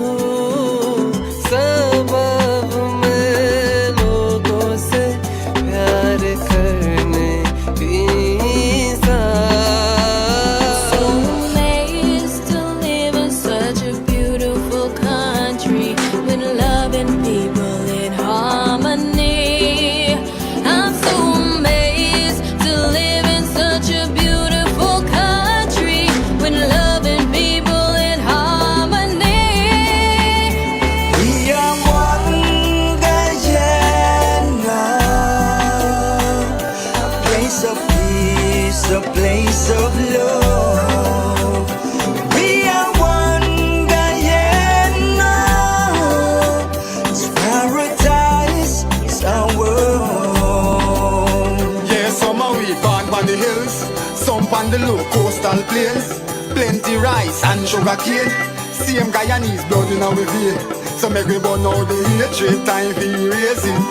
हूँ सबब में लोगों से प्यार करने की So amazed to live in such a beautiful country with love and people in harmony. I'm so amazed to live in such a beautiful country with love and people in harmony. We are one Guyana, a place of peace, a place of love. We are one Guyana, it's paradise, it's our world. Yeah, some are we born on the hills, some on the low coastal plains. Plenty rice and sugar cane. Same Guyanese blood in our vein. So make we burn out the hatred, time for erasing.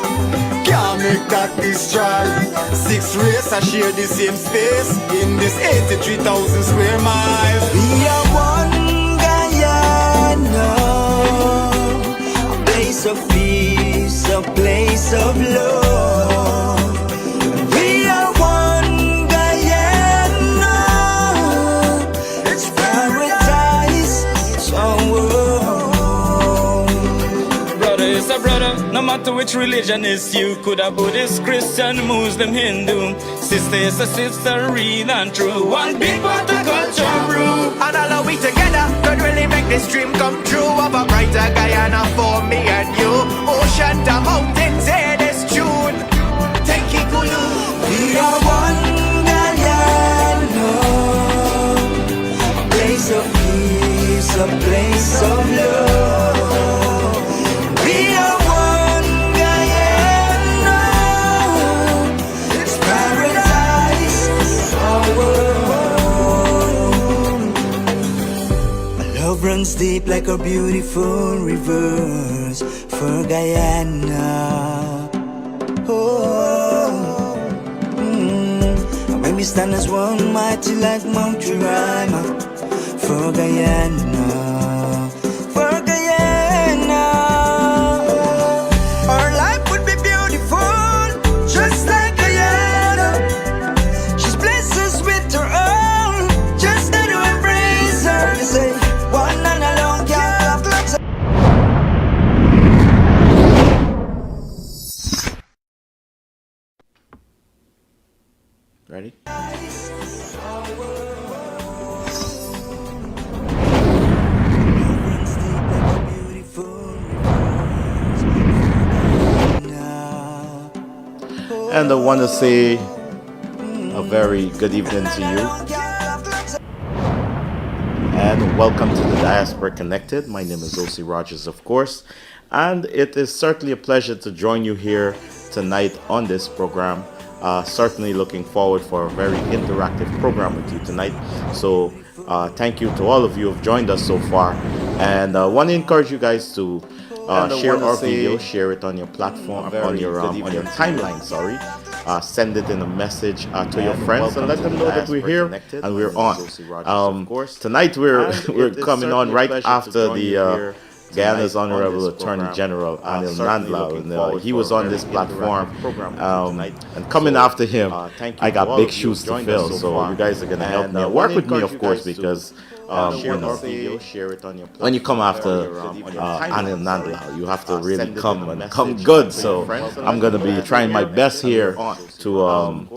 Can't make that destroy. Six race I share the same space in this 83,000 square miles. We are one Guyana, a place of peace, a place of love. We are one Guyana, it's paradise, it's our world. Brother is a brother, no matter which religion is you. Could have Buddhist, Christian, Muslim, Hindu. Sister is a sister, real and true. One big pot of culture brew. And all of we together could really make this dream come true of a brighter Guyana for me and you. Ocean to mountains, hear this tune. Take it Kulu. We are one Guyana, a place of peace, a place of love. We are one Guyana, it's paradise, it's our world. My love runs deep like a beautiful rivers for Guyana. Oh, and when we stand as one, mighty like Mount Uriah, for Guyana, for Guyana. Our life would be beautiful, just like Guyana. She's blessed us with her own, just to embrace her. You say, one and alone can't clap clocks. Ready? And I want to say a very good evening to you. And welcome to the Diaspora Connected. My name is Ossie Rodgers, of course. And it is certainly a pleasure to join you here tonight on this program. Certainly looking forward for a very interactive program with you tonight. So thank you to all of you who have joined us so far. And I want to encourage you guys to share our video, share it on your platform, on your timeline, sorry. Send it in a message to your friends and let them know that we're here and we're on. Tonight we're coming on right after the Guyana's Honorable Attorney General Anil Nandlao, and he was on this platform, and coming after him, I got big shoes to fill, so you guys are going to help me, work with me, of course, because when you come after Anil Nandlao, you have to really come good, so I'm going to be trying my best here to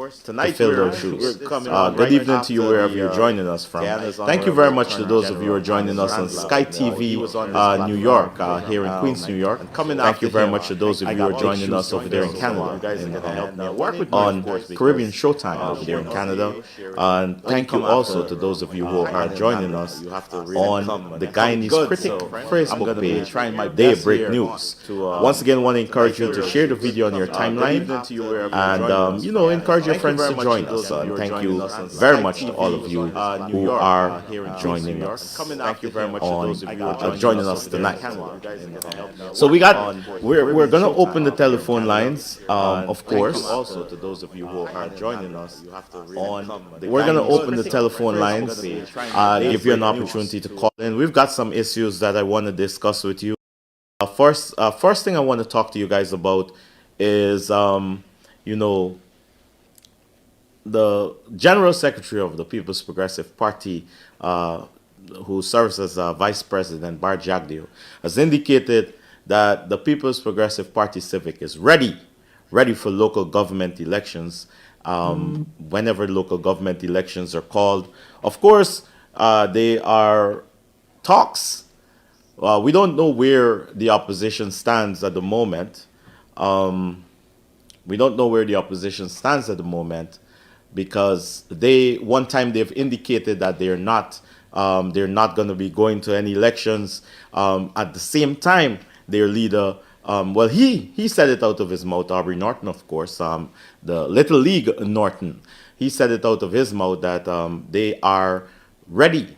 fill those shoes. Good evening to you wherever you're joining us from. Thank you very much to those of you who are joining us on Sky TV New York, here in Queens, New York. Thank you very much to those of you who are joining us over there in Canada, on Caribbean Showtime over there in Canada. And thank you also to those of you who are joining us on the Guyanese Critic Facebook page, Daybreak News. Once again, I want to encourage you to share the video on your timeline and encourage your friends to join us. Thank you very much to all of you who are joining us. Thank you very much on joining us tonight. So we're gonna open the telephone lines, of course. Also to those of you who are joining us we're gonna open the telephone lines. Give you an opportunity to call in. We've got some issues that I want to discuss with you. First thing I want to talk to you guys about is, you know, the General Secretary of the People's Progressive Party, who serves as Vice President, Bar Jagdeo, has indicated that the People's Progressive Party Civic is ready for local government elections, whenever local government elections are called. Of course, they are talks. We don't know where the opposition stands at the moment. We don't know where the opposition stands at the moment because one time they've indicated that they're not going to be going to any elections. At the same time, their leader, well, he said it out of his mouth, Aubrey Norton, of course, the Little League Norton. He said it out of his mouth that they are ready.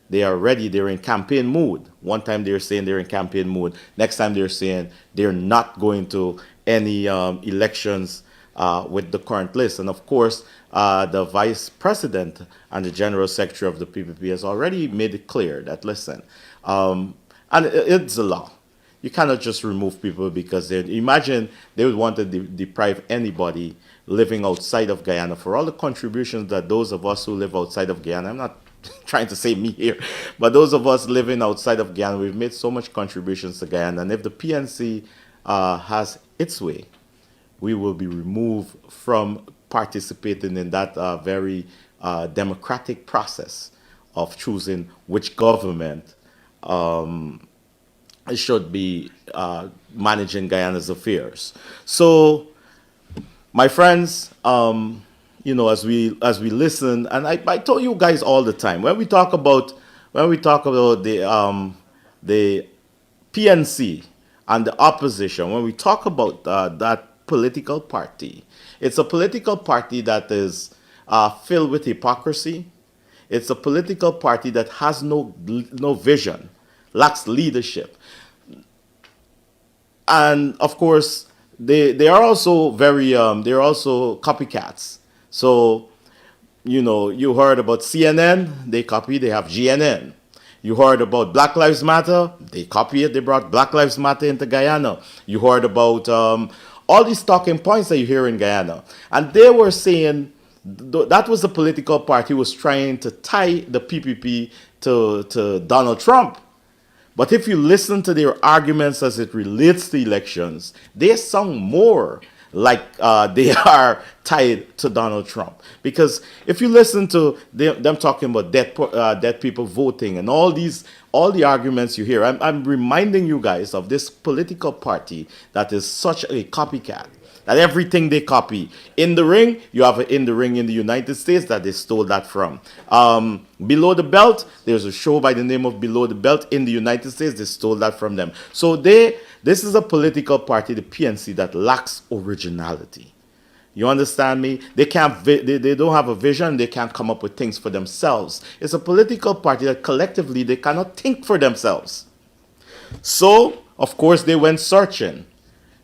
They are ready. They're in campaign mood. One time they're saying they're in campaign mood. Next time they're saying they're not going to any elections with the current list. And of course, the vice president and the general secretary of the PPP has already made it clear that, listen, and it's a law. You cannot just remove people because imagine they would want to deprive anybody living outside of Guyana for all the contributions that those of us who live outside of Guyana, I'm not trying to say me here, but those of us living outside of Guyana, we've made so much contributions to Guyana. And if the PNC has its way, we will be removed from participating in that very democratic process of choosing which government should be managing Guyana's affairs. So, my friends, you know, as we listen, and I told you guys all the time when we talk about the PNC and the opposition, when we talk about that political party, it's a political party that is filled with hypocrisy. It's a political party that has no vision, lacks leadership. And of course, they are also they're also copycats. So, you know, you heard about CNN, they have GNN. You heard about Black Lives Matter, they copy it, they brought Black Lives Matter into Guyana. You heard about all these talking points that you hear in Guyana. And they were saying that was the political party who was trying to tie the PPP to Donald Trump. But if you listen to their arguments as it relates to elections, they sound more like they are tied to Donald Trump. Because if you listen to them talking about dead people voting and all the arguments you hear, I'm reminding you guys of this political party that is such a copycat. That everything they copy. In the Ring, you have an In the Ring in the United States that they stole that from. Below the Belt, there's a show by the name of Below the Belt in the United States. They stole that from them. So this is a political party, the PNC, that lacks originality. You understand me? They don't have a vision. They can't come up with things for themselves. It's a political party that collectively they cannot think for themselves. So, of course, they went searching.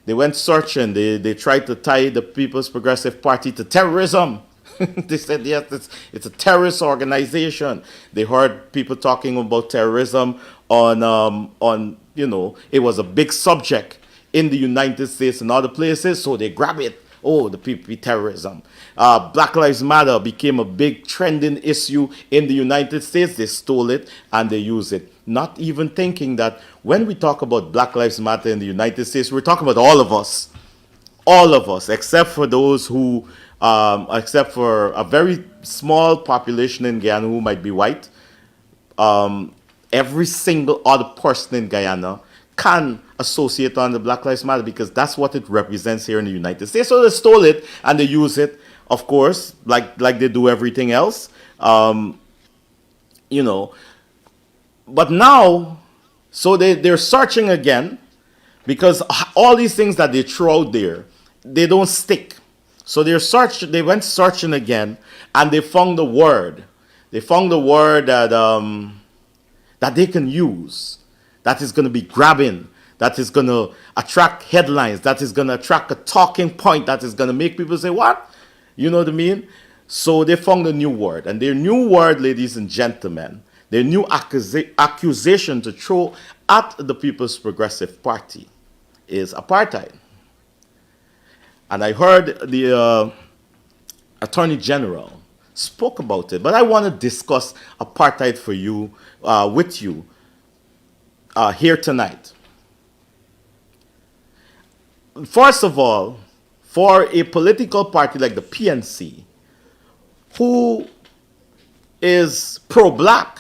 They tried to tie the People's Progressive Party to terrorism. They said, yes, it's a terrorist organization. They heard people talking about terrorism on you know, it was a big subject in the United States and other places, so they grab it. Oh, the PPP terrorism. Black Lives Matter became a big trending issue in the United States. They stole it and they use it. Not even thinking that when we talk about Black Lives Matter in the United States, we're talking about all of us. All of us, except for those who, except for a very small population in Guyana who might be white. Every single other person in Guyana can associate on the Black Lives Matter because that's what it represents here in the United States. So they stole it and they use it, of course, like they do everything else. You know, but now, so they're searching again because all these things that they throw out there, they don't stick. So they went searching again and they found the word. They found the word that they can use, that is going to be grabbing, that is going to attract headlines, that is going to attract a talking point, that is going to make people say, what? You know what I mean? So they found a new word. And their new word, ladies and gentlemen, their new accusation to throw at the People's Progressive Party is apartheid. And I heard the Attorney General spoke about it, but I want to discuss apartheid for you, with you, here tonight. First of all, for a political party like the PNC, who is pro-black,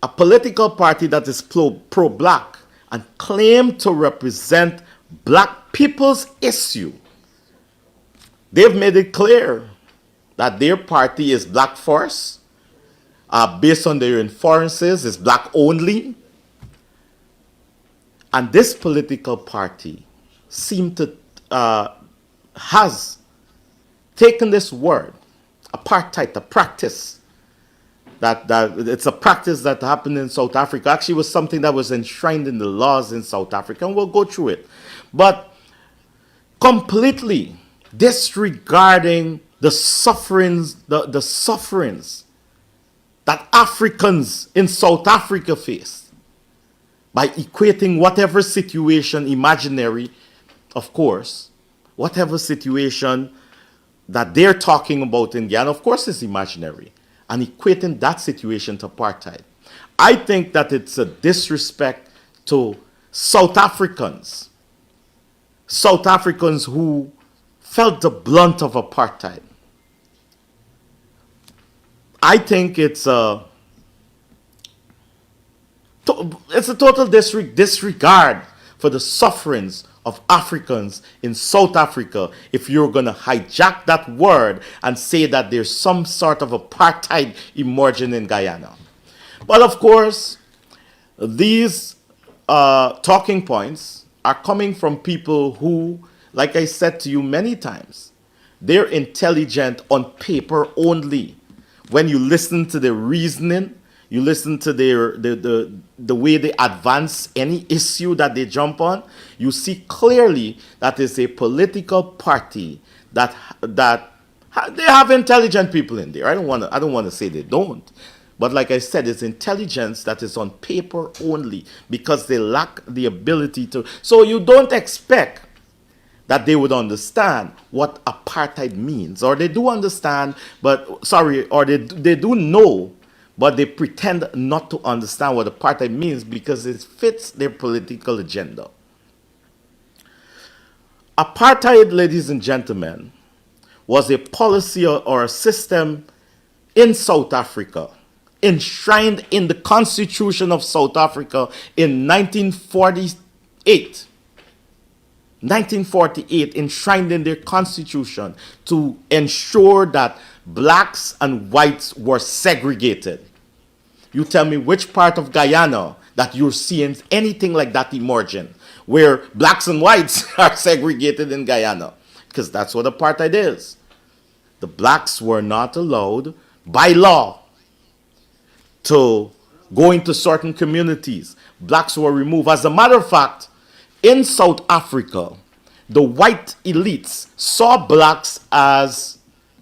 a political party that is pro-black and claim to represent black people's issue, they've made it clear that their party is black first, based on their inferences, is black only. And this political party has taken this word, apartheid, a practice, that it's a practice that happened in South Africa. Actually, it was something that was enshrined in the laws in South Africa, and we'll go through it. But completely disregarding the sufferings, the sufferings that Africans in South Africa face, by equating whatever situation, imaginary, of course, whatever situation that they're talking about in Guyana, of course, is imaginary, and equating that situation to apartheid. I think that it's a disrespect to South Africans who felt the blunt of apartheid. I think it's a total disregard for the sufferings of Africans in South Africa if you're going to hijack that word and say that there's some sort of apartheid emerging in Guyana. But of course, these talking points are coming from people who, like I said to you many times, they're intelligent on paper only. When you listen to their reasoning, you listen to the way they advance any issue that they jump on, you see clearly that it's a political party that they have intelligent people in there. I don't want to say they don't. But like I said, it's intelligence that is on paper only because they lack the ability to. So you don't expect that they would understand what apartheid means. Or they do understand, or they do know, but they pretend not to understand what apartheid means because it fits their political agenda. Apartheid, ladies and gentlemen, was a policy or a system in South Africa, enshrined in the Constitution of South Africa in 1948. 1948, enshrined in their constitution to ensure that blacks and whites were segregated. You tell me which part of Guyana that you're seeing anything like that emerging, where blacks and whites are segregated in Guyana, because that's what apartheid is. The blacks were not allowed by law to go into certain communities. Blacks were removed. As a matter of fact, in South Africa, the white elites saw blacks as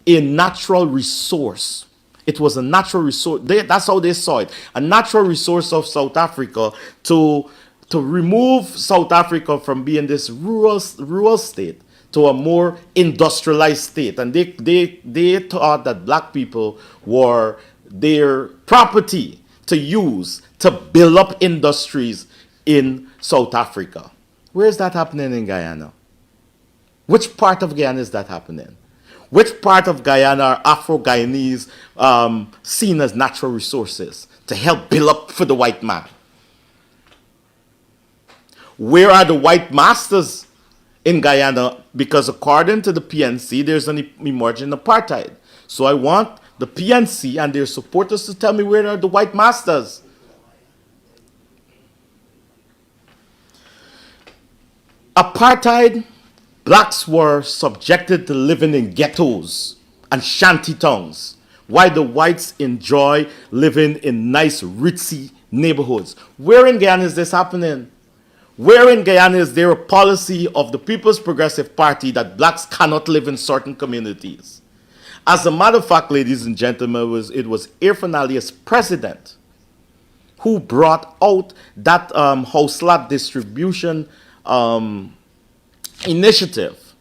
a natural resource. It was a natural resource. That's how they saw it. A natural resource of South Africa to remove South Africa from being this rural state to a more industrialized state. And they thought that black people were their property to use to build up industries in South Africa. Where is that happening in Guyana? Which part of Guyana is that happening? Which part of Guyana are Afro-Guyanese seen as natural resources to help build up for the white man? Where are the white masters in Guyana? Because according to the PNC, there's an emerging apartheid. So I want the PNC and their supporters to tell me where are the white masters. Apartheid, blacks were subjected to living in ghettos and shanty towns, while the whites enjoy living in nice, ritzy neighborhoods. Where in Guyana is this happening? Where in Guyana is there a policy of the People's Progressive Party that blacks cannot live in certain communities? As a matter of fact, ladies and gentlemen, it was Irfan Ali as president who brought out that house lot distribution initiative,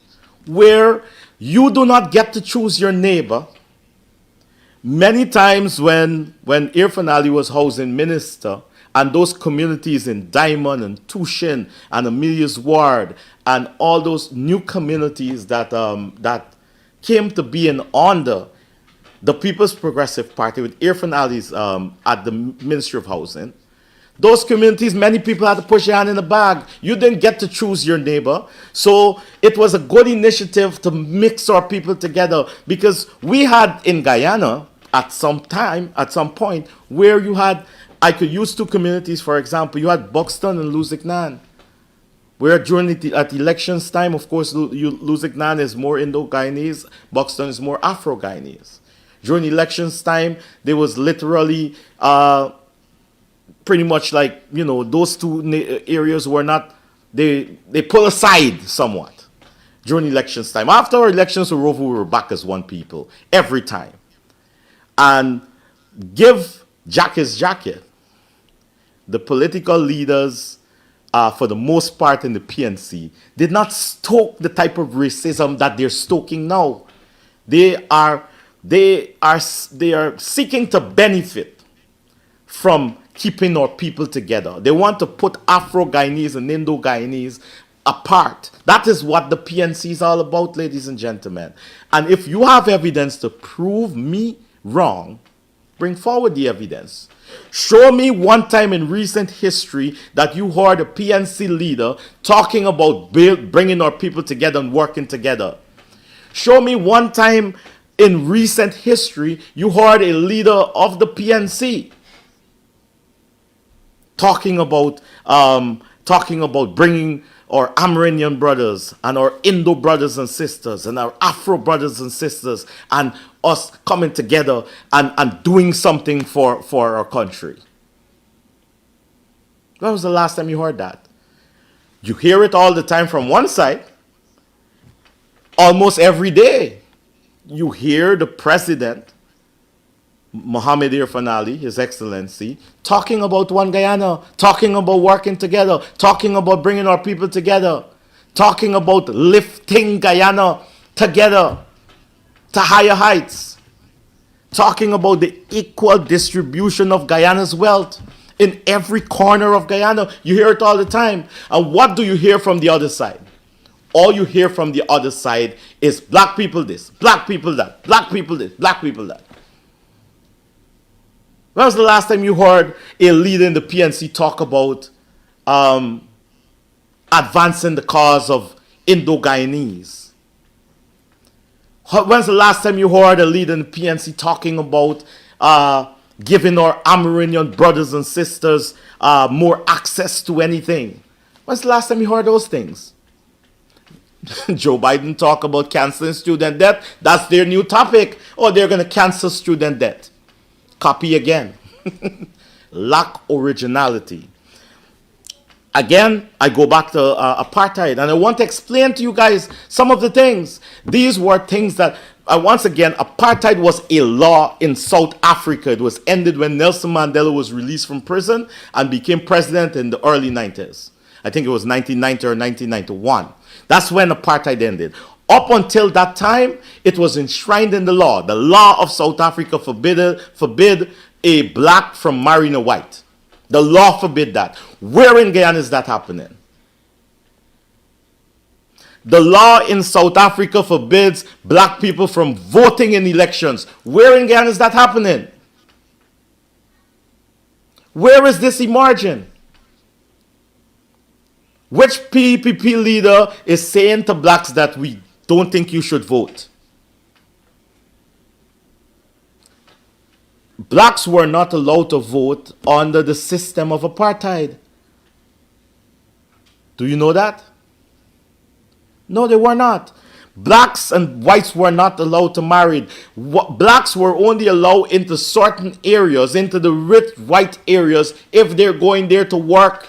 where you do not get to choose your neighbor. Many times when Irfan Ali was housing minister, and those communities in Diamond and Tushin and Amelia's Ward and all those new communities that came to be under the People's Progressive Party with Irfan Ali's at the Ministry of Housing, those communities, many people had to push your hand in the bag. You didn't get to choose your neighbor. So it was a good initiative to mix our people together, because we had in Guyana at some point, where I could use two communities, for example. You had Buxton and Luzignan, where at elections time, of course, Luzignan is more Indo-Guyanese, Buxton is more Afro-Guyanese. During elections time, there was literally pretty much like, those two areas were not, they pull aside somewhat during elections time. After our elections were over, we were back as one people every time. And give Jack his jacket. The political leaders, for the most part in the PNC, did not stoke the type of racism that they're stoking now. They are seeking to benefit from keeping our people together. They want to put Afro-Guyanese and Indo-Guyanese apart. That is what the PNC is all about, ladies and gentlemen. And if you have evidence to prove me wrong, bring forward the evidence. Show me one time in recent history that you heard a PNC leader talking about bringing our people together and working together. Show me one time in recent history you heard a leader of the PNC talking about bringing our Amerindian brothers and our Indo brothers and sisters and our Afro brothers and sisters and us coming together and doing something for our country. When was the last time you heard that? You hear it all the time from one side. Almost every day, you hear the president, Mohammed Irfan Ali, His Excellency, talking about One Guyana, talking about working together, talking about bringing our people together, talking about lifting Guyana together to higher heights, talking about the equal distribution of Guyana's wealth in every corner of Guyana. You hear it all the time. And what do you hear from the other side? All you hear from the other side is black people this, black people that, black people this, black people that. When was the last time you heard a leader in the PNC talk about advancing the cause of Indo-Guyanese? When's the last time you heard a leader in the PNC talking about giving our Amerindian brothers and sisters more access to anything? When's the last time you heard those things? Joe Biden talk about canceling student debt. That's their new topic. Oh, they're going to cancel student debt. Copy again. Lack originality. Again, I go back to apartheid, and I want to explain to you guys some of the things. These were things that, once again, apartheid was a law in South Africa. It was ended when Nelson Mandela was released from prison and became president in the early 90s. I think it was 1990 or 1991. That's when apartheid ended. Up until that time, it was enshrined in the law. The law of South Africa forbid a black from marrying a white. The law forbid that. Where in Guyana is that happening? The law in South Africa forbids black people from voting in elections. Where in Guyana is that happening? Where is this emerging? Which PPP leader is saying to blacks that we don't think you should vote? Blacks were not allowed to vote under the system of apartheid. Do you know that? No, they were not. Blacks and whites were not allowed to marry. Blacks were only allowed into certain areas, into the rich white areas, if they're going there to work.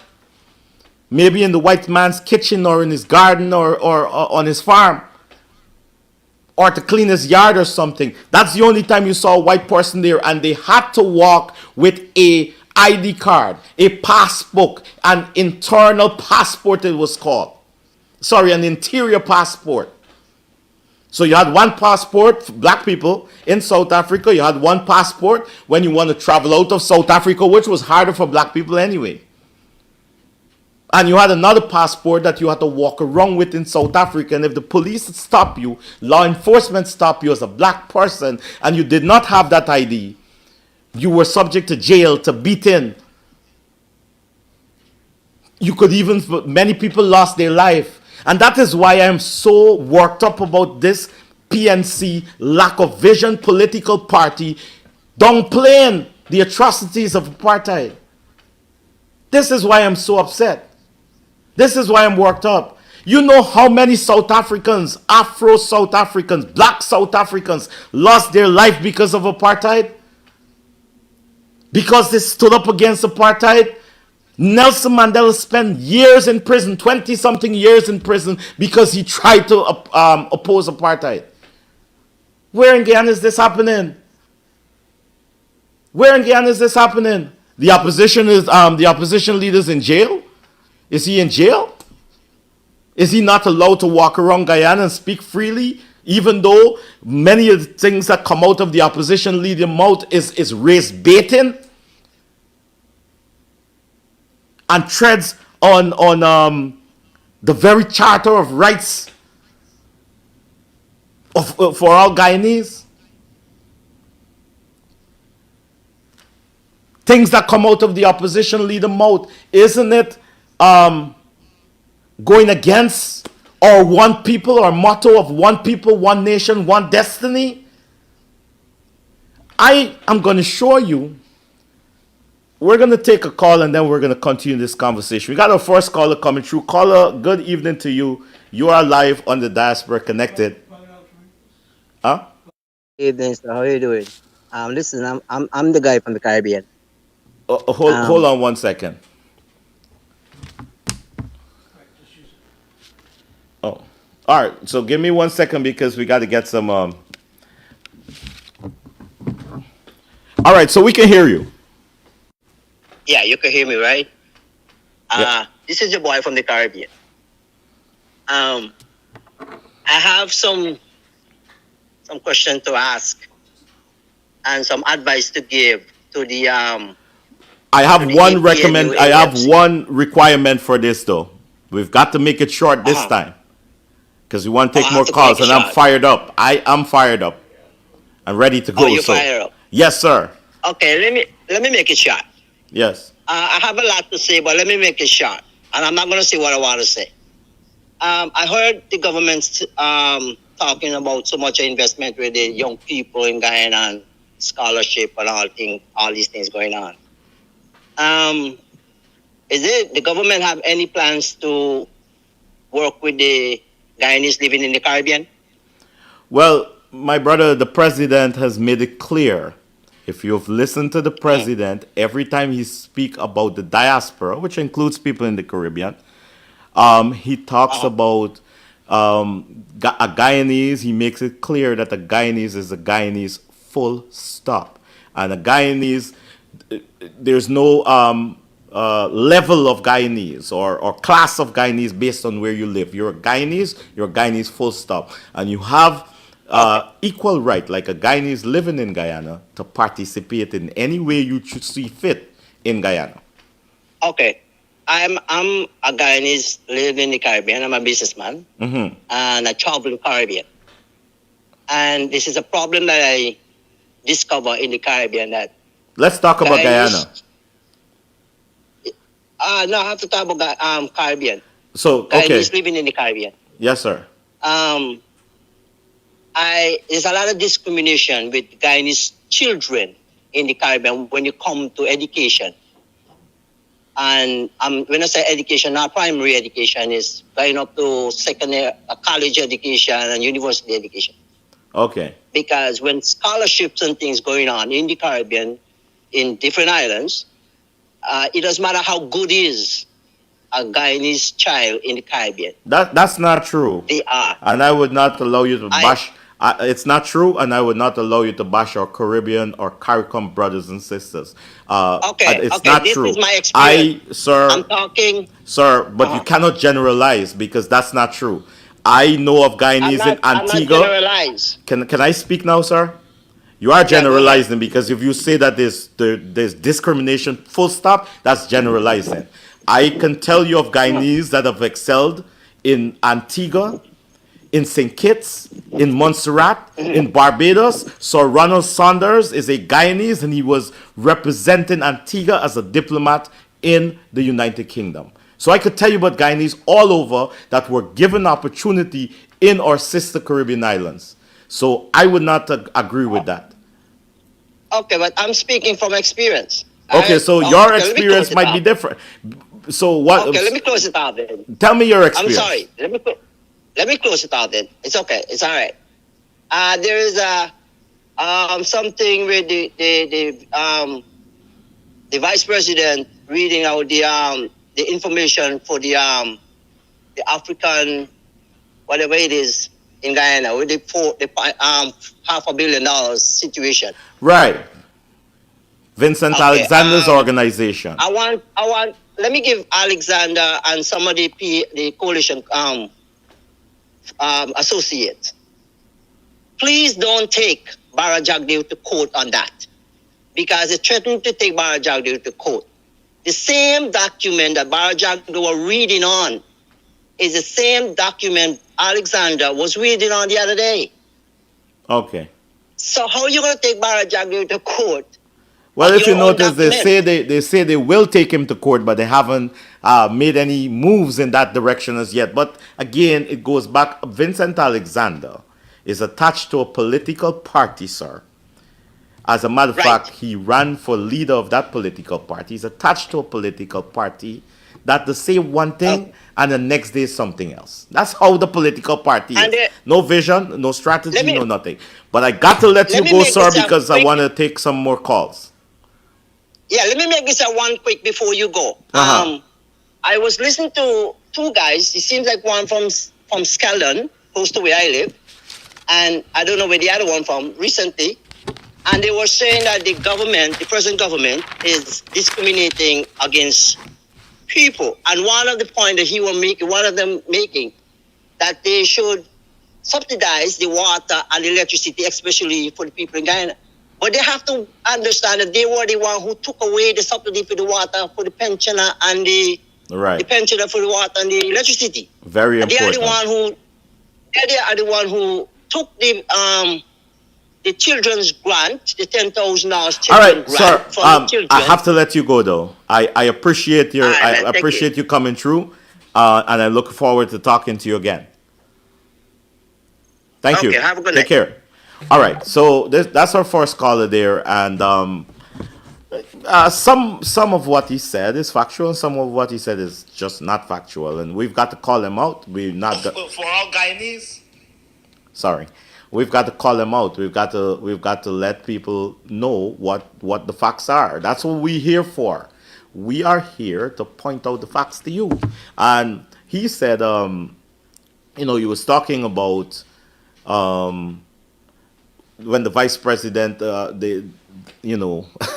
Maybe in the white man's kitchen or in his garden or on his farm. or to clean his yard or something. That's the only time you saw a white person there, and they had to walk with a ID card, a passbook, an internal passport it was called. Sorry, an interior passport. So you had one passport for black people in South Africa. You had one passport when you want to travel out of South Africa, which was harder for black people anyway. And you had another passport that you had to walk around with in South Africa. And if the police stop you, law enforcement stop you as a black person, and you did not have that ID, you were subject to jail, to beating. You could even, many people lost their life. And that is why I am so worked up about this PNC lack of vision political party downplaying the atrocities of apartheid. This is why I'm so upset. This is why I'm worked up. You know how many South Africans, Afro South Africans, black South Africans lost their life because of apartheid? Because they stood up against apartheid? Nelson Mandela spent years in prison, 20-something years in prison, because he tried to oppose apartheid. Where in Guyana is this happening? Where in Guyana is this happening? The opposition leader's in jail? Is he in jail? Is he not allowed to walk around Guyana and speak freely, even though many of the things that come out of the opposition leader mouth is race baiting and treads on the very charter of rights for all Guyanese? Things that come out of the opposition leader mouth, isn't it going against our one people, our motto of one people, one nation, one destiny? I am going to show you. We're going to take a call and then we're going to continue this conversation. We got our first caller coming through. Caller, good evening to you. You are live on the Diaspora Connected. Huh? Evening, sir. How are you doing? Listen, I'm the guy from the Caribbean. Hold on 1 second. Oh, all right. So give me 1 second because we got to get some. All right, so we can hear you. Yeah, you can hear me, right? Yeah. This is your boy from the Caribbean. I have some questions to ask and some advice to give to the I have to the one APNU I have AFC. one requirement for this though. We've got to make it short this time because we want to take I more have to calls, make it and I'm short. fired up. I am fired up. I'm ready to go. Oh, you're so fired up. yes, sir. Okay, let me make it short. Yes. I have a lot to say, but let me make it short. And I'm not going to say what I want to say. I heard the government talking about so much investment with the young people in Guyana and scholarship and all these things going on. The government have any plans to work with the Guyanese living in the Caribbean? Well, my brother, the president has made it clear. If you've listened to the president, every time he speaks about the diaspora, which includes people in the Caribbean, he talks about a Guyanese. He makes it clear that a Guyanese is a Guyanese full stop. And a Guyanese, there's no level of Guyanese or class of Guyanese based on where you live. You're a Guyanese full stop. And you have equal right, like a Guyanese living in Guyana, to participate in any way you should see fit in Guyana. Okay. I'm a Guyanese living in the Caribbean. I'm a businessman. Mm-hmm. And I travel in the Caribbean. And this is a problem that I discover in the Caribbean that Let's talk about Guyana. No, I have to talk about Caribbean. So, okay. Guyanese living in the Caribbean. Yes, sir. There's a lot of discrimination with Guyanese children in the Caribbean when you come to education. And when I say education, not primary education, is going up to secondary, college education and university education. Okay. Because when scholarships and things going on in the Caribbean, in different islands, it doesn't matter how good is a Guyanese child in the Caribbean. That's not true. They are. And I would not allow you to bash. It's not true, and I would not allow you to bash our Caribbean or CARICOM brothers and sisters. It's not this true. is my experience. Sir, I'm talking. sir, but you cannot generalize because that's not true. I know of Guyanese in I'm not Antigua. generalize. Can I speak now, sir? You are Yeah, go ahead. generalizing because if you say that there's discrimination, full stop, that's generalizing. I can tell you of Guyanese that have excelled in Antigua, in St. Kitts, in Montserrat, in Barbados. Sir Ronald Saunders is a Guyanese and he was representing Antigua as a diplomat in the United Kingdom. So I could tell you about Guyanese all over that were given opportunity in our sister Caribbean islands. So I would not agree with that. Okay, but I'm speaking from experience. Okay, so your experience might be different. So what? Okay, let me close it out then. Tell me your I'm experience. sorry. Let me close it out then. It's okay. It's all right. There is something with the vice president reading out the information for the African whatever it is in Guyana with the $500 million situation. Right. Vincent Alexander's organization. I want. Let me give Alexander and some of the coalition associates. Please don't take Bara Jagdeo to court on that, because they threatened to take Bara Jagdeo to court. The same document that Bara Jagdeo were reading on is the same document Alexander was reading on the other day. Okay. So how are you going to take Bara Jagdeo to court? Well, if you notice, they say they will take him to court, but they haven't made any moves in that direction as yet. But again, it goes back. Vincent Alexander is attached to a political party, sir. As a matter of fact, he ran for leader of that political party. He's attached to a political party that they say one thing and the next day something else. That's how the political party is. No vision, no strategy, no nothing. But I got to let you go, sir, because I want to take some more calls. Yeah, let me make this one quick before you go. I was listening to two guys. It seems like one from Scaldon, close to where I live, and I don't know where the other one from recently. And they were saying that the government, the present government, is discriminating against people. And one of the points that one of them making, that they should subsidize the water and the electricity, especially for the people in Guyana. But they have to understand that they were the one who took away the subsidy for the water, for the pensioner and the pensioner for the water and the electricity. Very important. They are the one who took the children's grant, the $10,000 all right, grant sir. I have to let you go though. I appreciate your I appreciate you coming through, and I look forward to talking to you again. Thank you. Have a good night. Take care. All right, so that's our first caller there, and some of what he said is factual, and some of what he said is just not factual, and we've got to call him out. For all Guyanese. Sorry, we've got to call him out. We've got to let people know what the facts are. That's what we're here for. We are here to point out the facts to you. And he said, he was talking about. When the vice president,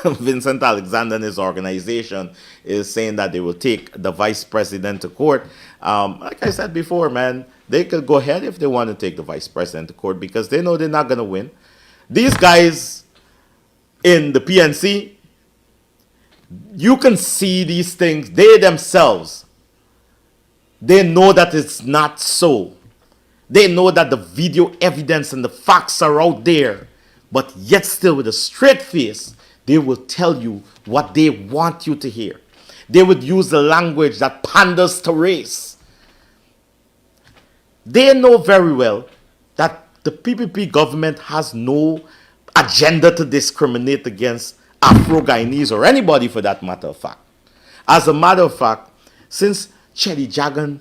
Vincent Alexander and his organization is saying that they will take the vice president to court. Like I said before, man, they could go ahead if they want to take the vice president to court because they know they're not going to win. These guys in the PNC, you can see these things. They themselves, they know that it's not so. They know that the video evidence and the facts are out there, but yet still with a straight face, they will tell you what they want you to hear. They would use the language that panders to race. They know very well that the PPP government has no agenda to discriminate against Afro-Guyanese or anybody for that matter of fact. As a matter of fact, since Chelly Jagan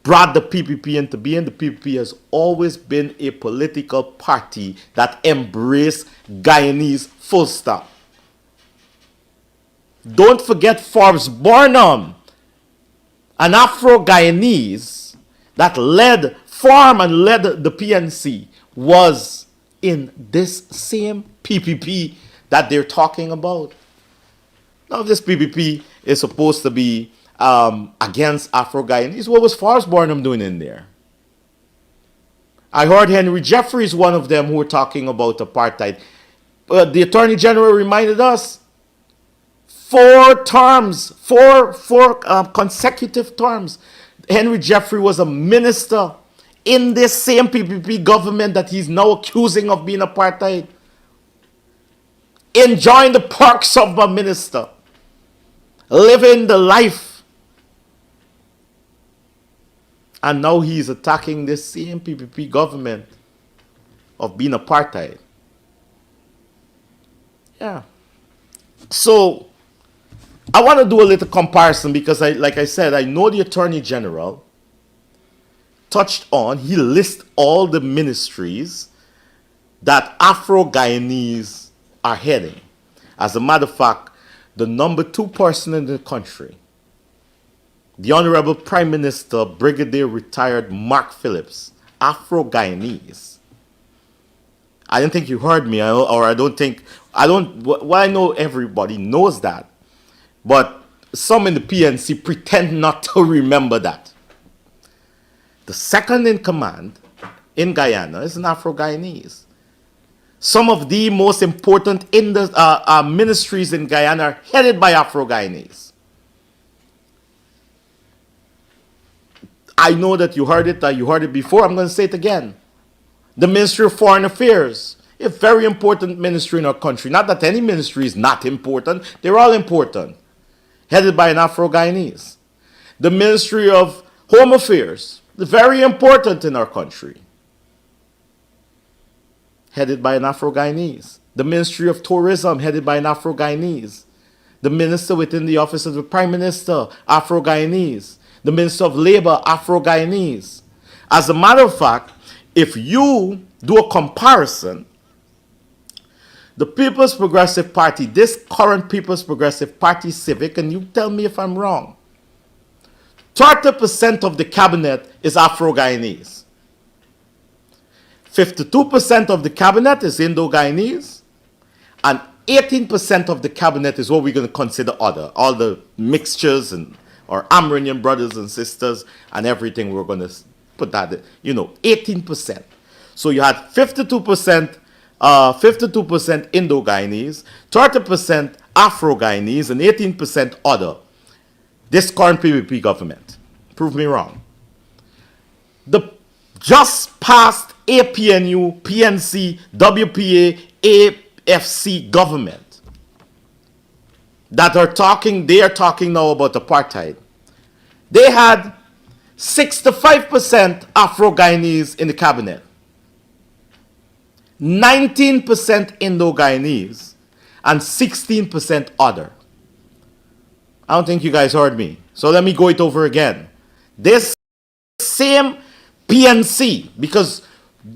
brought the PPP into being, the PPP has always been a political party that embraced Guyanese full stop. Don't forget Forbes Burnham, an Afro-Guyanese that led formed and led the PNC was in this same PPP that they're talking about. Now, this PPP is supposed to be against Afro-Guyanese. What was Forrest Burnham doing in there? I heard Henry Jeffries, one of them, who were talking about apartheid. The Attorney General reminded us 4 terms, four consecutive terms. Henry Jeffries was a minister in this same PPP government that he's now accusing of being apartheid. Enjoying the perks of a minister. Living the life. And now he's attacking this same PPP government of being apartheid. Yeah. So, I want to do a little comparison because, like I said, I know the Attorney General touched on, he lists all the ministries that Afro-Guyanese are heading. As a matter of fact, the number 2 person in the country, the Honorable Prime Minister, Brigadier Retired Mark Phillips, Afro-Guyanese. I don't think you heard me, well, I know everybody knows that. But some in the PNC pretend not to remember that. The second in command in Guyana is an Afro-Guyanese. Some of the most important ministries in Guyana are headed by Afro-Guyanese. I know that you heard it before. I'm going to say it again. The Ministry of Foreign Affairs, a very important ministry in our country. Not that any ministry is not important. They're all important. Headed by an Afro-Guyanese. The Ministry of Home Affairs, very important in our country. Headed by an Afro-Guyanese. The Ministry of Tourism, headed by an Afro-Guyanese. The Minister within the Office of the Prime Minister, Afro-Guyanese. The Minister of Labor, Afro-Guyanese. As a matter of fact, if you do a comparison, the People's Progressive Party, this current People's Progressive Party Civic, and you tell me if I'm wrong, 30% of the cabinet is Afro-Guyanese. 52% of the cabinet is Indo-Guyanese, and 18% of the cabinet is what we're going to consider other, all the mixtures and or Amerindian brothers and sisters and everything. We're going to put that, 18%. So you had 52% Indo-Guyanese, 30% Afro-Guyanese, and 18% other. This current PPP government. Prove me wrong. The just passed APNU, PNC, WPA, AFC government that they are talking now about apartheid. They had 65% Afro-Guyanese in the cabinet. 19% Indo-Guyanese, and 16% other. I don't think you guys heard me. So let me go it over again. This same PNC, because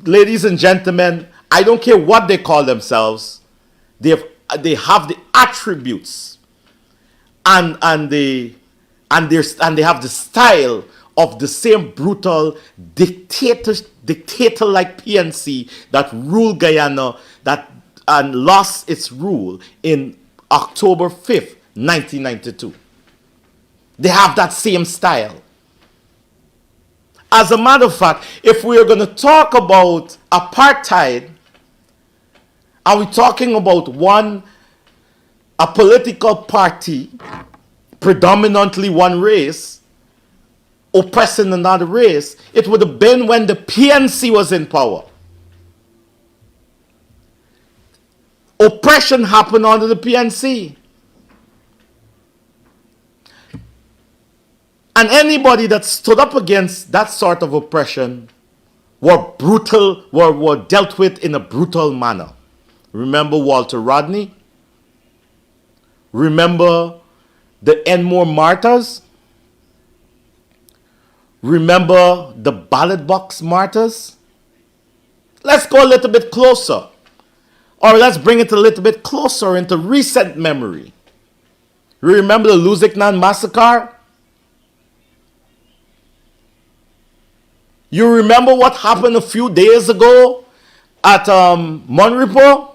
ladies and gentlemen, I don't care what they call themselves, they have the attributes and they have the style of the same brutal dictator-like PNC that ruled Guyana and lost its rule in October 5th, 1992. They have that same style. As a matter of fact, if we are going to talk about apartheid, are we talking about a political party, predominantly one race, oppressing another race? It would have been when the PNC was in power. Oppression happened under the PNC. And anybody that stood up against that sort of oppression were dealt with in a brutal manner. Remember Walter Rodney? Remember the Enmore martyrs? Remember the ballot box martyrs? Let's go a little bit closer. Or let's bring it a little bit closer into recent memory. Remember the Luziknan massacre? You remember what happened a few days ago at Monrepo?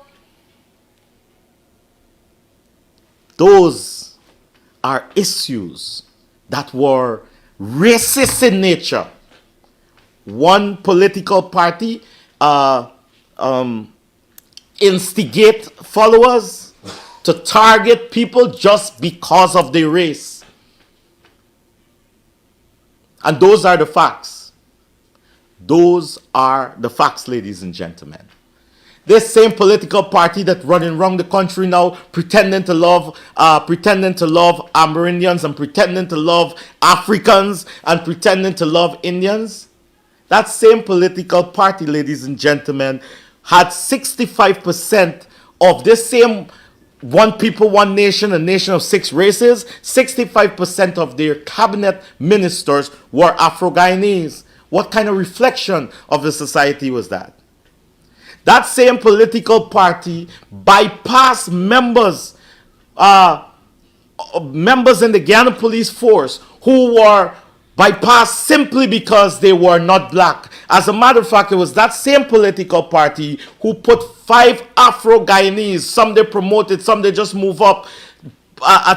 Those are issues that were racist in nature. One political party instigate followers to target people just because of their race. And those are the facts. Those are the facts, ladies and gentlemen. This same political party that running around the country now, pretending to love Amerindians and pretending to love Africans and pretending to love Indians. That same political party, ladies and gentlemen, had 65% of this same one people, one nation, a nation of 6 races. 65% of their cabinet ministers were Afro-Guyanese. What kind of reflection of the society was that? That same political party bypassed members in the Guyana police force who were bypassed simply because they were not black. As a matter of fact, it was that same political party who put 5 Afro-Guyanese, some they promoted, some they just move up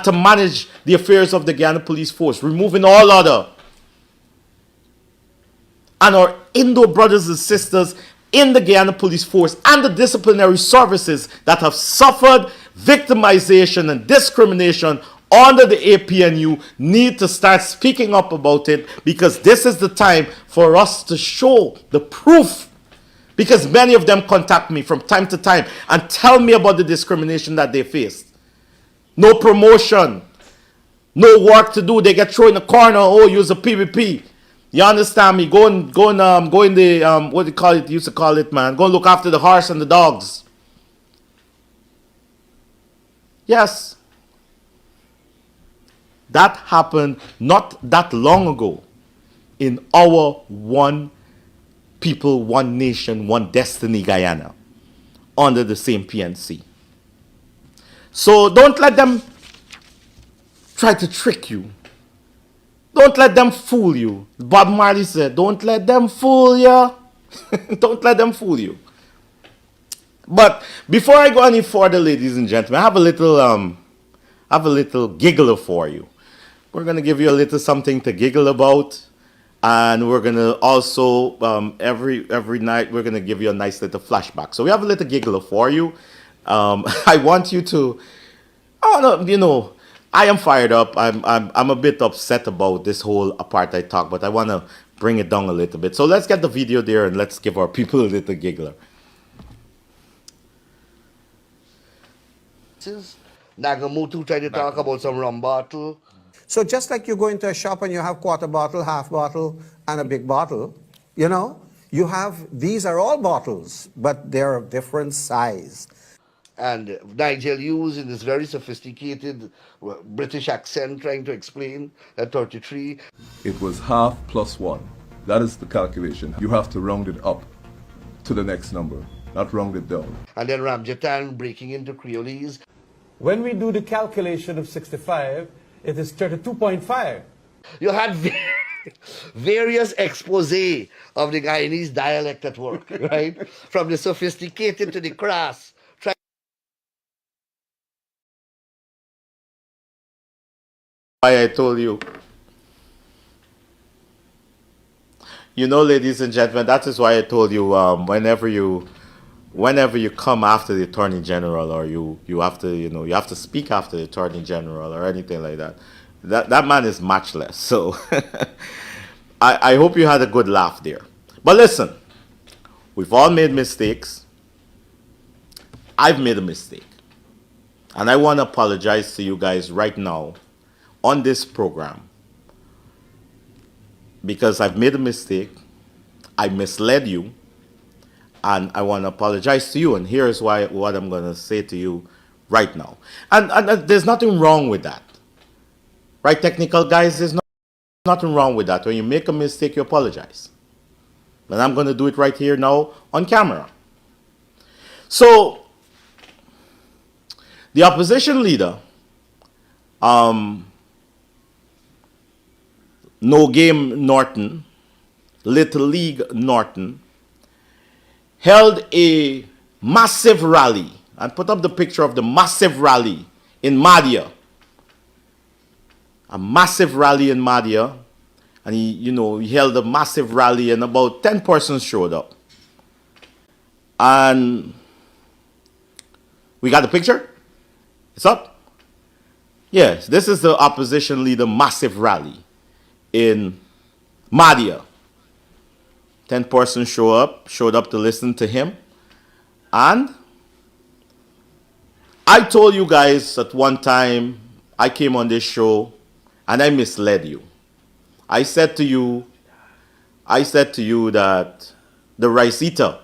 to manage the affairs of the Guyana police force, removing all other. And our Indo brothers and sisters in the Guyana police force and the disciplinary services that have suffered victimization and discrimination under the APNU need to start speaking up about it, because this is the time for us to show the proof. Because many of them contact me from time to time and tell me about the discrimination that they faced. No promotion, no work to do. They get thrown in the corner. Oh, use a PVP. You understand me? Go in the what do you call it? Used to call it, man. Go and look after the horse and the dogs. Yes. That happened not that long ago in our one people, one nation, one destiny Guyana under the same PNC. So don't let them try to trick you. Don't let them fool you. Bob Marley said, don't let them fool you. Don't let them fool you. But before I go any further, ladies and gentlemen, I have a little giggler for you. We're going to give you a little something to giggle about. And we're going to also, every night, we're going to give you a nice little flashback. So we have a little giggler for you. I want you to, I am fired up. I'm a bit upset about this whole apartheid talk, but I want to bring it down a little bit. So let's get the video there and let's give our people a little giggler. Nagamutu tried to talk about some rum bottle. So just like you go into a shop and you have quarter bottle, half bottle, and a big bottle, these are all bottles, but they're of different size. And Nigel used in this very sophisticated British accent trying to explain that 33. It was half plus 1. That is the calculation. You have to round it up to the next number, not round it down. And then Ramjatan breaking into Creolese. When we do the calculation of 65, it is 32.5. You had various expose of the Guyanese dialect at work, right? From the sophisticated to the crass. Why I told you. Ladies and gentlemen, that is why I told you, whenever you come after the Attorney General, or you have to speak after the Attorney General or anything like that, that man is matchless. So I hope you had a good laugh there. But listen, we've all made mistakes. I've made a mistake. And I want to apologize to you guys right now on this program, because I've made a mistake. I misled you. And I want to apologize to you. And here's what I'm going to say to you right now. And there's nothing wrong with that. Right, technical guys? There's nothing wrong with that. When you make a mistake, you apologize. And I'm going to do it right here now on camera. So, the opposition leader, No Game Norton, Little League Norton, held a massive rally, and put up the picture of the massive rally in Madhya. A massive rally in Madhya, and he held a massive rally, and about 10 persons showed up. And we got the picture? It's up? Yes, this is the opposition leader massive rally in Madhya. 10 persons showed up to listen to him. And I told you guys at one time, I came on this show and I misled you. I said to you that the rice eater,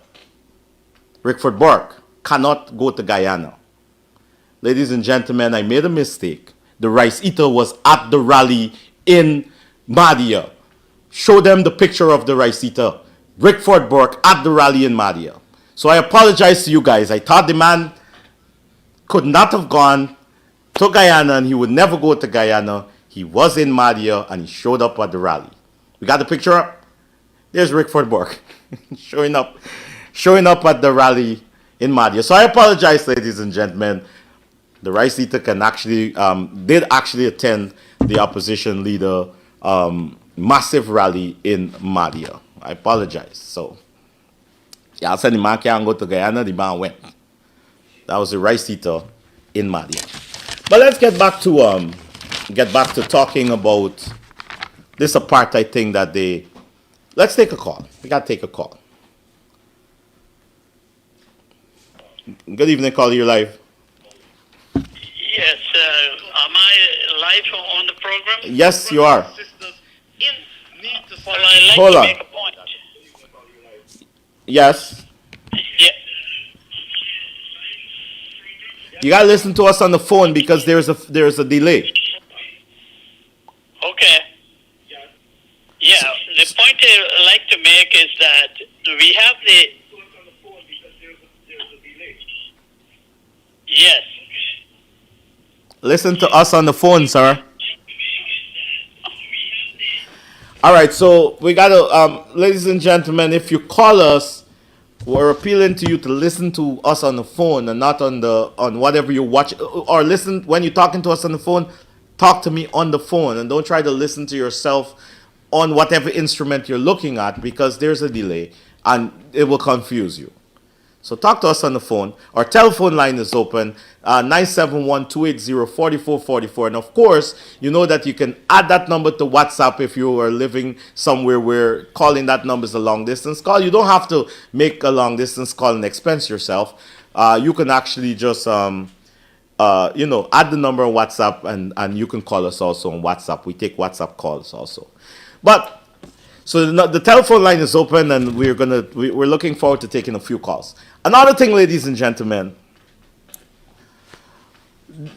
Rickford Burke, cannot go to Guyana. Ladies and gentlemen, I made a mistake. The rice eater was at the rally in Madhya. Show them the picture of the rice eater, Rickford Burke, at the rally in Madhya. So I apologize to you guys. I thought the man could not have gone to Guyana and he would never go to Guyana. He was in Madhya and he showed up at the rally. We got the picture up? There's Rickford Burke showing up at the rally in Madhya. So I apologize, ladies and gentlemen. The rice eater did actually attend the opposition leader massive rally in Madhya. I apologize. So, y'all said the man can't go to Guyana, the man went. That was the rice eater in Madhya. But let's get back to talking about this apartheid thing that let's take a call. We gotta take a call. Good evening, caller, you're live. Yes, am I live on the program? Yes, you are. Well, I'd like Hold to on. make a point. Yes. Yeah. You gotta listen to us on the phone because there's a delay. Okay. Yeah, the point I'd like to make is that we have the... Yes. Listen to us on the phone, sir. All right, so we gotta, ladies and gentlemen, if you call us, we're appealing to you to listen to us on the phone and not on whatever you watch, or listen when you're talking to us on the phone. Talk to me on the phone and don't try to listen to yourself on whatever instrument you're looking at because there's a delay and it will confuse you. So talk to us on the phone. Our telephone line is open, 971-280-4444. And of course, you know that you can add that number to WhatsApp if you are living somewhere where calling that number is a long distance call. You don't have to make a long distance call and expense yourself. You can actually just, add the number on WhatsApp and you can call us also on WhatsApp. We take WhatsApp calls also. But so the telephone line is open, and we're looking forward to taking a few calls. Another thing, ladies and gentlemen,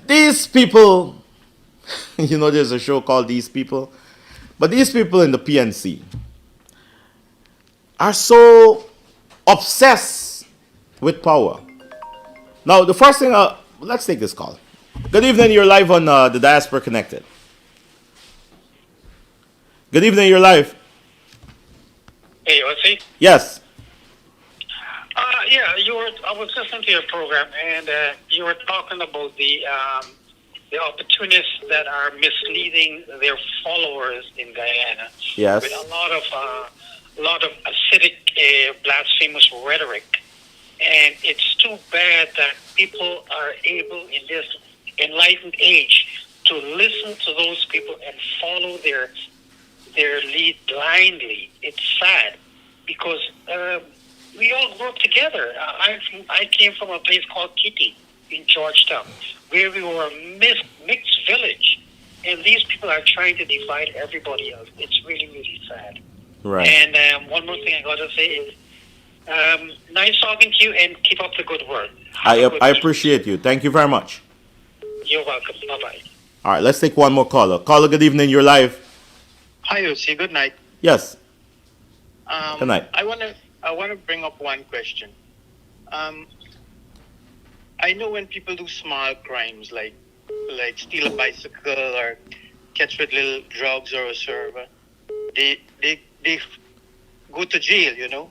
these people, there's a show called These People, but these people in the PNC are so obsessed with power. Now, the first thing, let's take this call. Good evening, you're live on the Diaspora Connected. Good evening, you're live. Hey, Ossie? Yes. I was listening to your program, and you were talking about the opportunists that are misleading their followers in Guyana. Yes. With a lot of acidic, blasphemous rhetoric, and it's too bad that people are able in this enlightened age to listen to those people and follow their lead blindly. It's sad because we all grew up together. I came from a place called Kitty in Georgetown, where we were a mixed village, and these people are trying to divide everybody else. It's really, really sad. Right. And one more thing I got to say is, nice talking to you, and keep up the good work. I appreciate you. Thank you very much. You're welcome. Bye-bye. All right, let's take one more caller. Caller, good evening. You're live. Hi, Ossie. Good night. Yes. Good night. I want to bring up one question. I know when people do small crimes like steal a bicycle or catch with little drugs or a server, they go to jail, you know.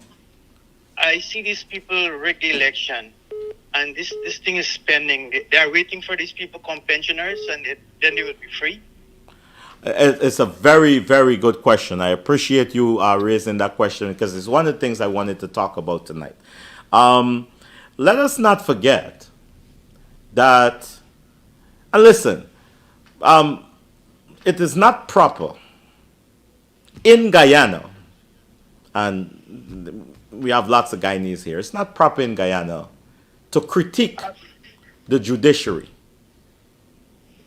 I see these people rig the election, and this thing is pending. They are waiting for these people come pensioners, and then they will be free. It's a very, very good question. I appreciate you raising that question because it's one of the things I wanted to talk about tonight. Let us not forget that, and listen, it is not proper in Guyana, and we have lots of Guyanese here, it's not proper in Guyana to critique the judiciary.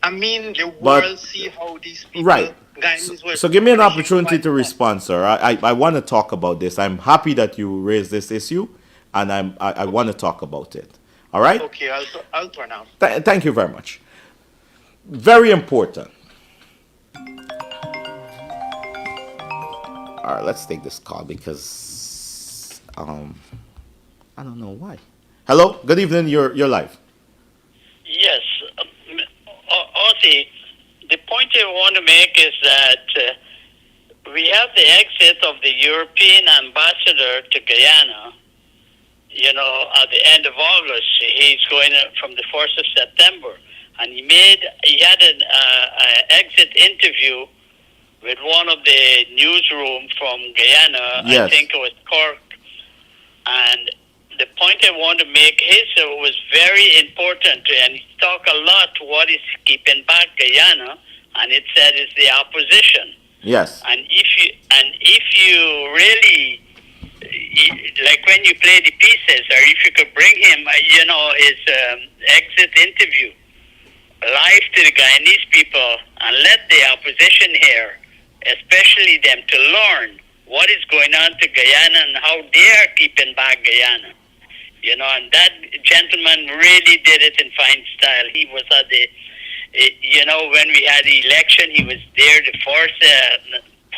I mean, the world see how these people, right. Guyanese were So give me an opportunity to respond, sir. I want to talk about this. I'm happy that you raised this issue, and I want to talk about it. All right? Okay, I'll turn out. Thank you very much. Very important. All right, let's take this call because I don't know why. Hello, good evening. You're live. Yes, Ossie, the point I want to make is that we have the exit of the European ambassador to Guyana. You know, at the end of August, he's going from the 1st of September, and he had an exit interview with one of the newsroom from Guyana. Yes. I think it was Cork, and the point I want to make was very important, and he talked a lot what is keeping back Guyana, and it said it's the opposition. Yes. And if you really, like when you play the pieces, or if you could bring him, you know, his exit interview live to the Guyanese people and let the opposition hear, especially them, to learn what is going on to Guyana and how they are keeping back Guyana. You know, and that gentleman really did it in fine style. He was at the, you know, when we had the election, he was there, the first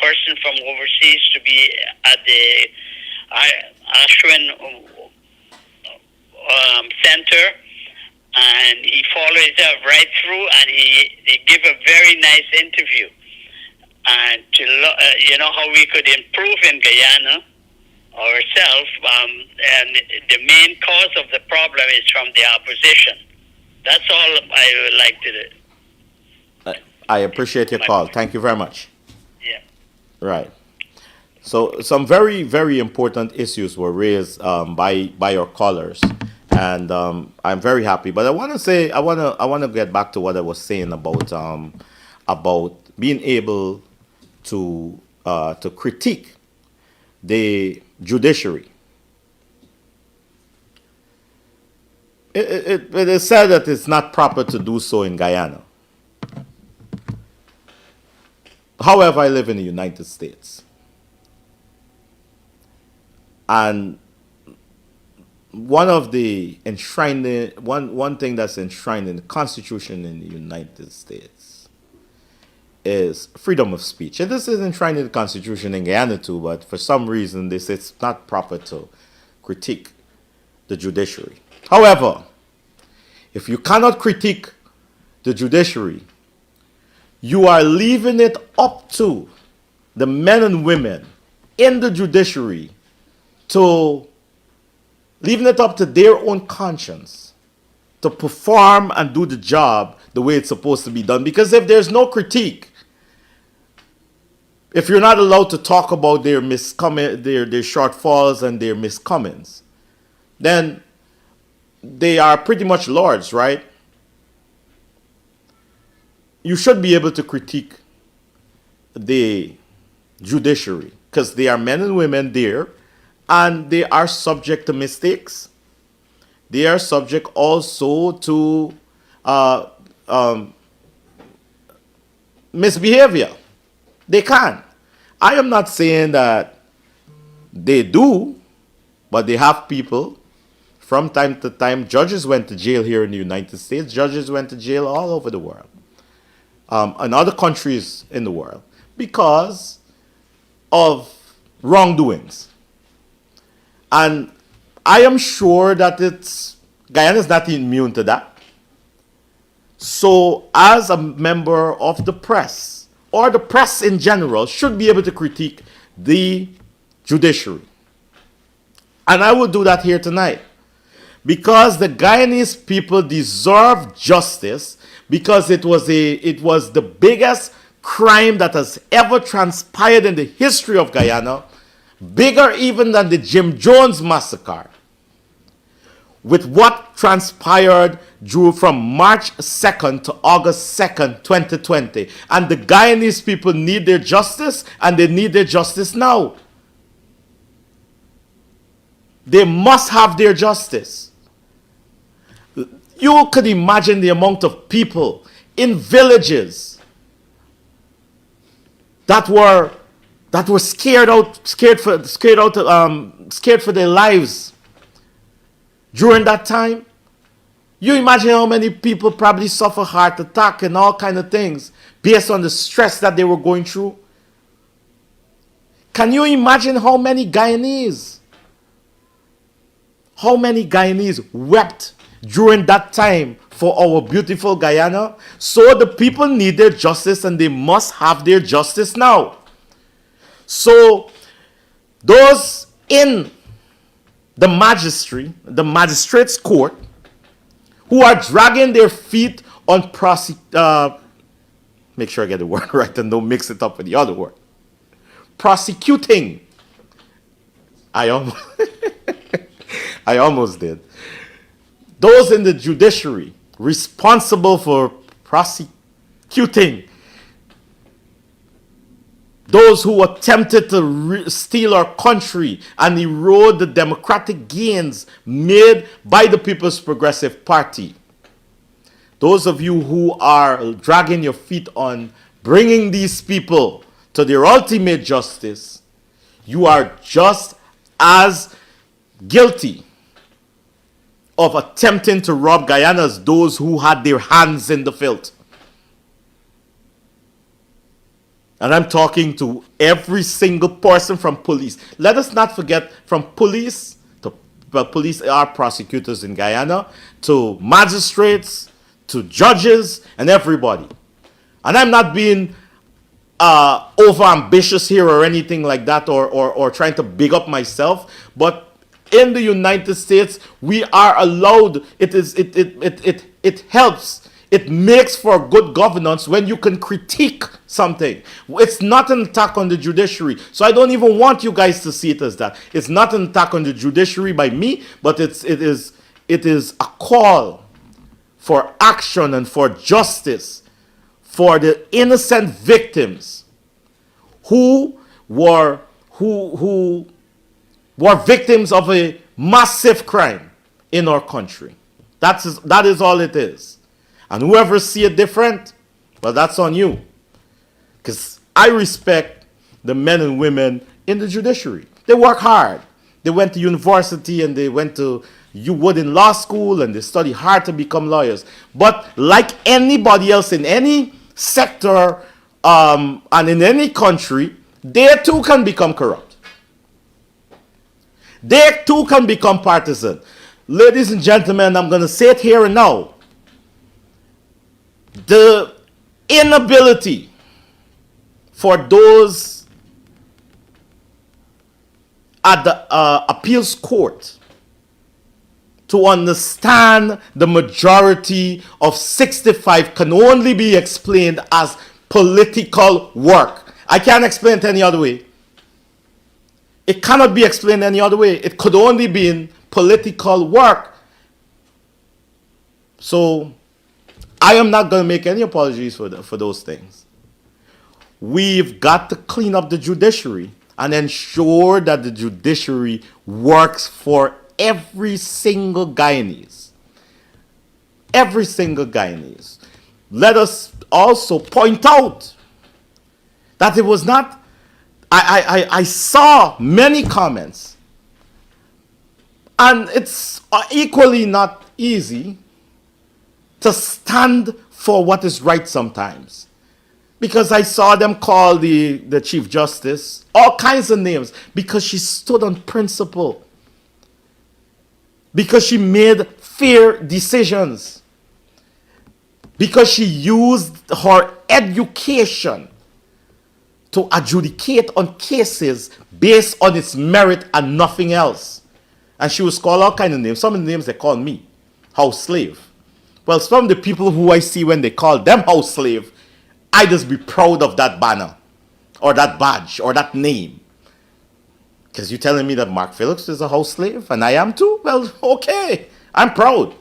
person from overseas to be at the Ashwin Center, and he followed it right through, and he gave a very nice interview, and to you know how we could improve in Guyana ourselves, and the main cause of the problem is from the opposition. That's all I would like to do. I appreciate your call. Thank you very much. Yeah. Right. So some very, very important issues were raised by our callers, and I'm very happy. But I want to say, I want to get back to what I was saying about being able to critique the judiciary. It is said that it's not proper to do so in Guyana. However, I live in the United States. And one of the one thing that's enshrined in the Constitution in the United States is freedom of speech. And this is enshrined in the Constitution in Guyana too, but for some reason they say it's not proper to critique the judiciary. However, if you cannot critique the judiciary, you are leaving it up to the men and women in the judiciary leaving it up to their own conscience to perform and do the job the way it's supposed to be done. Because if there's no critique, if you're not allowed to talk about their shortfalls and their miscomings, then they are pretty much lords, right? You should be able to critique the judiciary because they are men and women there, and they are subject to mistakes. They are subject also to misbehavior. They can. I am not saying that they do, but they have people. From time to time, judges went to jail here in the United States. Judges went to jail all over the world, and other countries in the world, because of wrongdoings. And I am sure that Guyana is not immune to that. So as a member of the press, or the press in general, should be able to critique the judiciary. And I will do that here tonight. Because the Guyanese people deserve justice, because it was the biggest crime that has ever transpired in the history of Guyana, bigger even than the Jim Jones massacre. With what transpired from March 2nd to August 2nd, 2020. And the Guyanese people need their justice, and they need their justice now. They must have their justice. You could imagine the amount of people in villages that were scared for their lives during that time. You imagine how many people probably suffer heart attack and all kind of things based on the stress that they were going through. Can you imagine how many Guyanese wept during that time for our beautiful Guyana? So the people need their justice, and they must have their justice now. So those in the magistrate's court who are dragging their feet on make sure I get the word right and don't mix it up with the other word. Prosecuting. I almost did. Those in the judiciary responsible for prosecuting those who attempted to steal our country and erode the democratic gains made by the People's Progressive Party. Those of you who are dragging your feet on bringing these people to their ultimate justice, you are just as guilty of attempting to rob Guyana as those who had their hands in the filth. And I'm talking to every single person from police. Let us not forget, from police, police are prosecutors in Guyana, to magistrates, to judges, and everybody. And I'm not being over ambitious here or anything like that, or trying to big up myself, but in the United States, we are allowed, it helps. It makes for good governance when you can critique something. It's not an attack on the judiciary. So I don't even want you guys to see it as that. It's not an attack on the judiciary by me, but it is a call for action and for justice for the innocent victims who were victims of a massive crime in our country. That is all it is. And whoever see it different, well, that's on you. Because I respect the men and women in the judiciary. They work hard. They went to university and they went to Wood Law School and they study hard to become lawyers. But like anybody else in any sector and in any country, they too can become corrupt. They too can become partisan. Ladies and gentlemen, I'm going to say it here and now. The inability for those at the appeals court to understand the majority of 65 can only be explained as political work. I can't explain it any other way. It cannot be explained any other way. It could only be in political work. So I am not going to make any apologies for those things. We've got to clean up the judiciary and ensure that the judiciary works for every single Guyanese. Every single Guyanese. Let us also point out that it was not, I saw many comments, and it's equally not easy to stand for what is right sometimes. Because I saw them call the Chief Justice all kinds of names because she stood on principle. Because she made fair decisions. Because she used her education to adjudicate on cases based on its merit and nothing else. And she was called all kind of names. Some of the names they call me, house slave. Well, some of the people who I see when they call them house slave, I just be proud of that banner or that badge or that name. Because you're telling me that Mark Phillips is a house slave and I am too? Well, okay, I'm proud.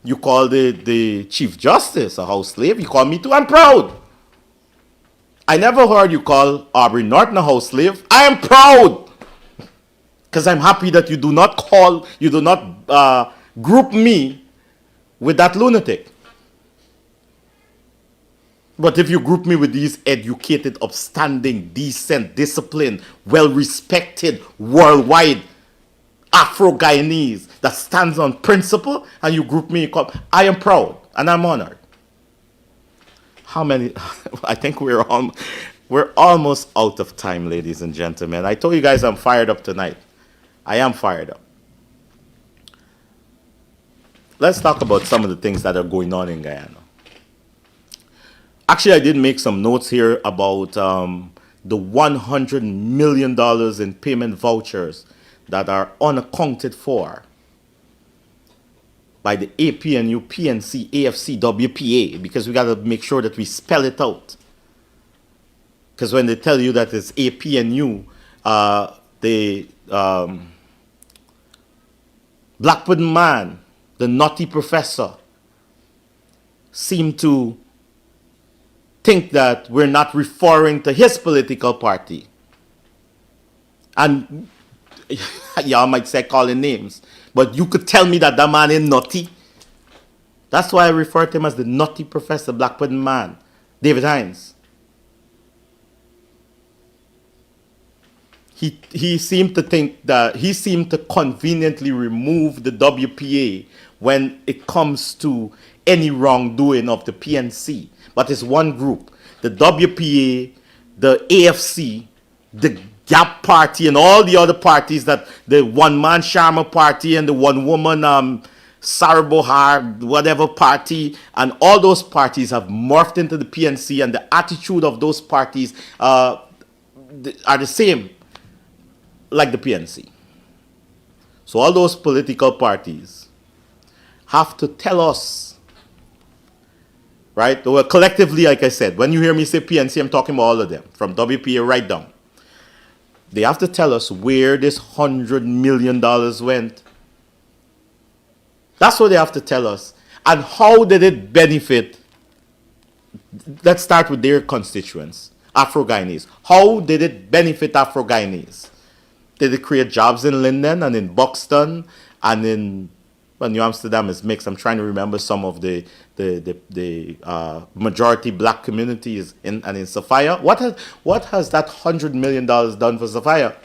You call the Chief Justice a house slave, you call me too, I'm proud. I never heard you call Aubrey Norton a house slave. I am proud. Because I'm happy that you do not group me with that lunatic. But if you group me with these educated, upstanding, decent, disciplined, well-respected, worldwide Afro-Guyanese that stands on principle, and you group me, I am proud and I'm honored. How many? I think we're almost out of time, ladies and gentlemen. I told you guys I'm fired up tonight. I am fired up. Let's talk about some of the things that are going on in Guyana. Actually, I did make some notes here about the $100 million in payment vouchers that are unaccounted for by the APNU, PNC, AFC, WPA, because we got to make sure that we spell it out. Because when they tell you that it's APNU, the Black Pudding Man, the naughty professor, seem to think that we're not referring to his political party. And y'all might say calling names, but you could tell me that that man ain't naughty. That's why I refer to him as the naughty professor, Black Pudding Man, David Hines. He seemed to think that he seemed to conveniently remove the WPA when it comes to any wrongdoing of the PNC. But it's one group. The WPA, the AFC, the Gap Party, and all the other parties, that the one-man Sharma Party and the one-woman Sarbohar, whatever party, and all those parties have morphed into the PNC, and the attitude of those parties are the same like the PNC. So all those political parties have to tell us, right? Well, collectively, like I said, when you hear me say PNC, I'm talking about all of them, from WPA right down. They have to tell us where this $100 million went. That's what they have to tell us. And how did it benefit? Let's start with their constituents, Afro-Guyanese. How did it benefit Afro-Guyanese? Did it create jobs in Linden and in Buxton and in, well, New Amsterdam is mixed. I'm trying to remember some of the majority black communities in Sophia. What has that $100 million done for Sophia?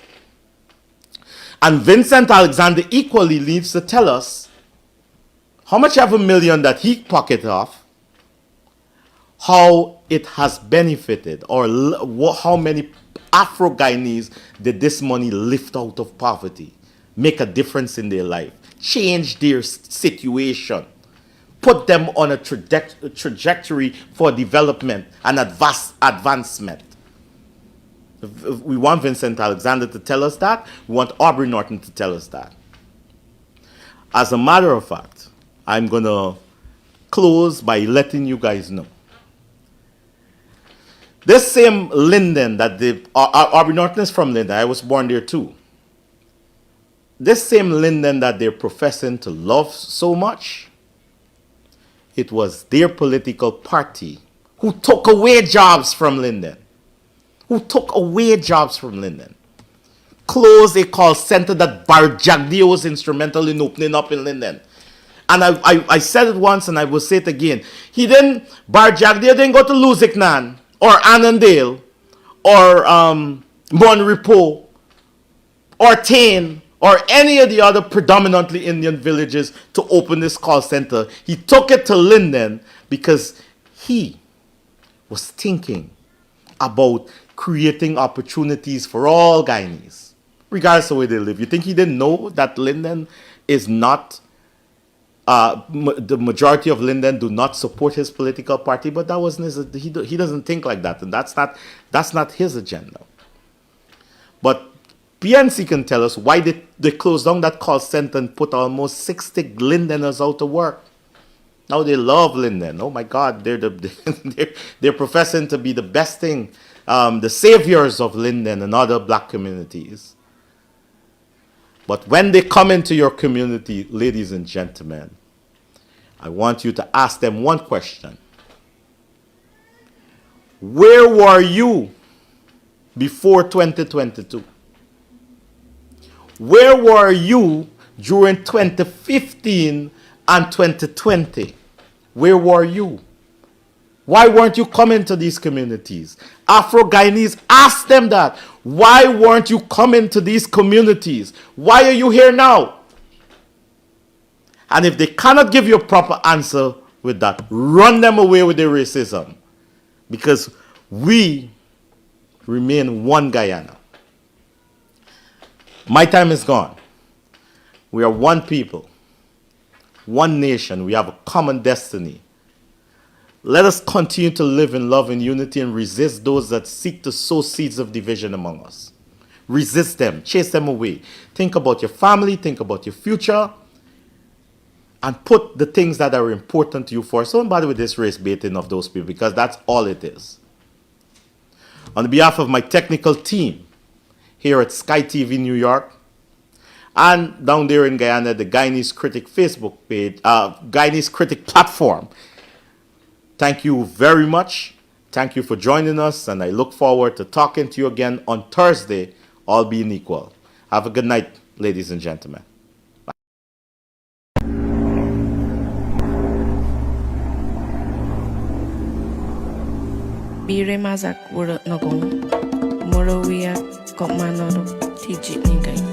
And Vincent Alexander equally needs to tell us how much of $1 million that he pocketed off, how it has benefited, or how many Afro-Guyanese did this money lift out of poverty, make a difference in their life, change their situation, put them on a trajectory for development and advancement. We want Vincent Alexander to tell us that. We want Aubrey Norton to tell us that. As a matter of fact, I'm going to close by letting you guys know. This same Linden that Aubrey Norton is from Linden. I was born there too. This same Linden that they're professing to love so much, it was their political party who took away jobs from Linden. Closed a call center that Bar Jagdeo was instrumental in opening up in Linden. And I said it once and I will say it again. Bar Jagdeo didn't go to Luziknan or Annandale or Mon Repos or Tain or any of the other predominantly Indian villages to open this call center. He took it to Linden because he was thinking about creating opportunities for all Guyanese, regardless of where they live. You think he didn't know that Linden is not the majority of Linden do not support his political party, but that wasn't his, he doesn't think like that, and that's not his agenda. But PNC can tell us why they closed down that call center and put almost 60 Lindeners out of work. Now they love Linden. Oh my God, they're professing to be the best thing, the saviors of Linden and other black communities. But when they come into your community, ladies and gentlemen, I want you to ask them one question. Where were you before 2022? Where were you during 2015 and 2020? Where were you? Why weren't you coming to these communities? Afro-Guyanese, ask them that. Why weren't you coming to these communities? Why are you here now? And if they cannot give you a proper answer with that, run them away with their racism. Because we remain one Guyana. My time is gone. We are one people, one nation. We have a common destiny. Let us continue to live in love and unity and resist those that seek to sow seeds of division among us. Resist them, chase them away. Think about your family, think about your future, and put the things that are important to you first. Don't bother with this race baiting of those people, because that's all it is. On behalf of my technical team here at Sky TV New York, and down there in Guyana, the Guyanese Critic Facebook page, Guyanese Critic platform, thank you very much. Thank you for joining us, and I look forward to talking to you again on Thursday, all being equal. Have a good night, ladies and gentlemen. Bire mazak wura nagong, moro wiya kok manoro tijit ningai.